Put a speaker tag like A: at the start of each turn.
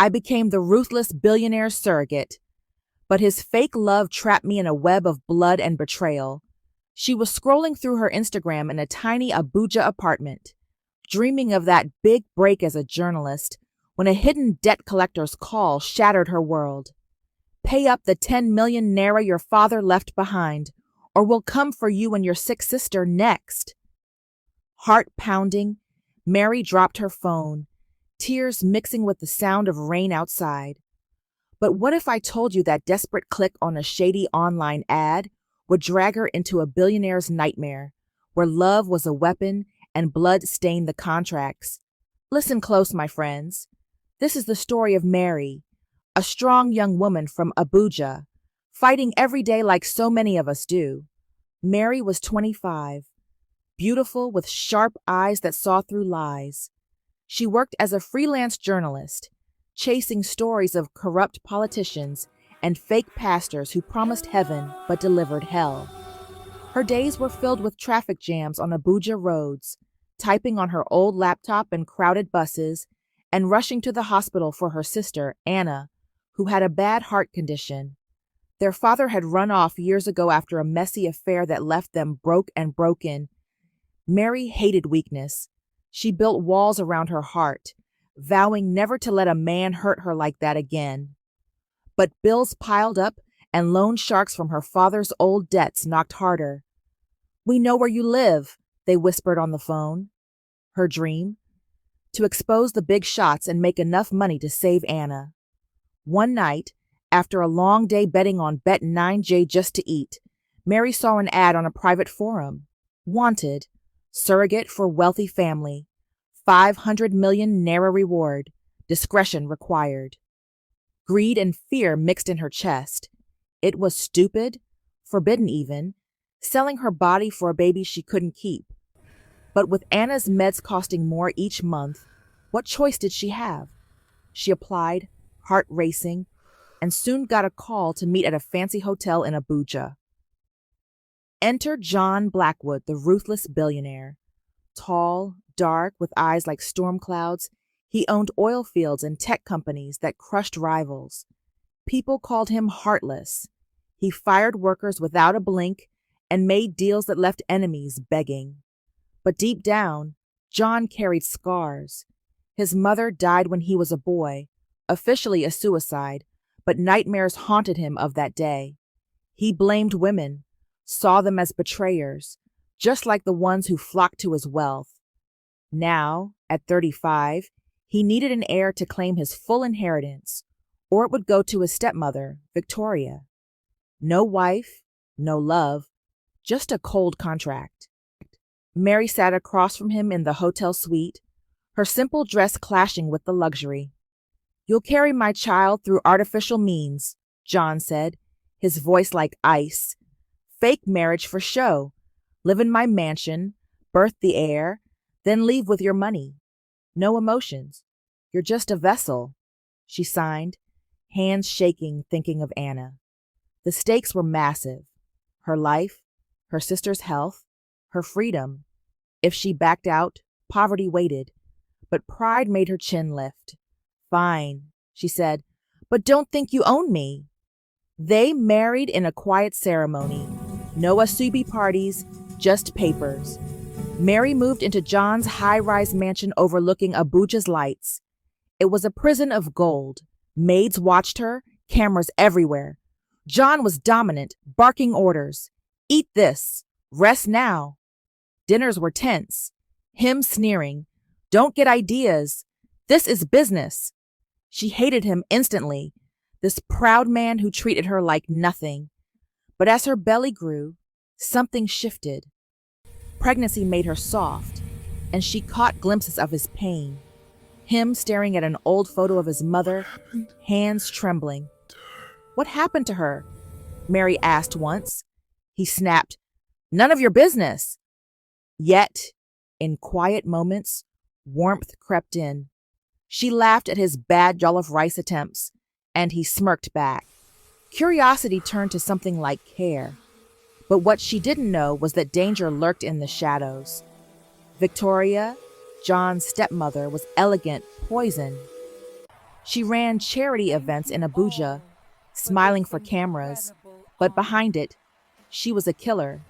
A: I became the ruthless billionaire surrogate. But his fake love trapped me in a web of blood and betrayal. She was scrolling through her Instagram in a tiny Abuja apartment, dreaming of that big break as a journalist, when a hidden debt collector's call shattered her world. Pay up the 10 million naira your father left behind, or we'll come for you and your sick sister next. Heart pounding, Mary dropped her phone, tears mixing with the sound of rain outside. But what if I told you that desperate click on a shady online ad would drag her into a billionaire's nightmare, where love was a weapon and blood stained the contracts? Listen close, my friends. This is the story of Mary, a strong young woman from Abuja, fighting every day like so many of us do. Mary was 25, beautiful with sharp eyes that saw through lies. She worked as a freelance journalist, chasing stories of corrupt politicians and fake pastors who promised heaven but delivered hell. Her days were filled with traffic jams on Abuja roads, typing on her old laptop in crowded buses, and rushing to the hospital for her sister, Anna, who had a bad heart condition. Their father had run off years ago after a messy affair that left them broke and broken. Mary hated weakness. She built walls around her heart, vowing never to let a man hurt her like that again. But bills piled up, and loan sharks from her father's old debts knocked harder. "We know where you live," they whispered on the phone. Her dream? To expose the big shots and make enough money to save Anna. One night, after a long day betting on Bet 9J just to eat, Mary saw an ad on a private forum. Wanted, surrogate for wealthy family, 500 million naira reward, discretion required. Greed and fear mixed in her chest. It was stupid, forbidden even, selling her body for a baby she couldn't keep. But with Anna's meds costing more each month, what choice did she have? She applied, heart racing, and soon got a call to meet at a fancy hotel in Abuja. Enter John Blackwood, the ruthless billionaire. Tall, dark, with eyes like storm clouds, he owned oil fields and tech companies that crushed rivals. People called him heartless. He fired workers without a blink and made deals that left enemies begging. But deep down, John carried scars. His mother died when he was a boy, officially a suicide, but nightmares haunted him of that day. He blamed women, saw them as betrayers, just like the ones who flocked to his wealth. Now, at 35, he needed an heir to claim his full inheritance, or it would go to his stepmother, Victoria. No wife, no love, just a cold contract. Mary sat across from him in the hotel suite, her simple dress clashing with the luxury. "You'll carry my child through artificial means," John said, his voice like ice. "Fake marriage for show. Live in my mansion, birth the heir, then leave with your money. No emotions. You're just a vessel," she signed, hands shaking thinking of Anna. The stakes were massive. Her life, her sister's health, her freedom. If she backed out, poverty waited. But pride made her chin lift. "Fine," she said, "but don't think you own me." They married in a quiet ceremony. No Asubi parties, just papers. Mary moved into John's high-rise mansion overlooking Abuja's lights. It was a prison of gold. Maids watched her, cameras everywhere. John was dominant, barking orders. "Eat this. Rest now." Dinners were tense. Him sneering. "Don't get ideas. This is business." She hated him instantly, this proud man who treated her like nothing. But as her belly grew, something shifted. Pregnancy made her soft, and she caught glimpses of his pain. Him staring at an old photo of his mother, hands trembling. "What happened to her?" Mary asked once. He snapped, "None of your business." Yet, in quiet moments, warmth crept in. She laughed at his bad jollof rice attempts, and he smirked back. Curiosity turned to something like care. But what she didn't know was that danger lurked in the shadows. Victoria, John's stepmother, was elegant poison. She ran charity events in Abuja, smiling for cameras, but behind it, she was a killer.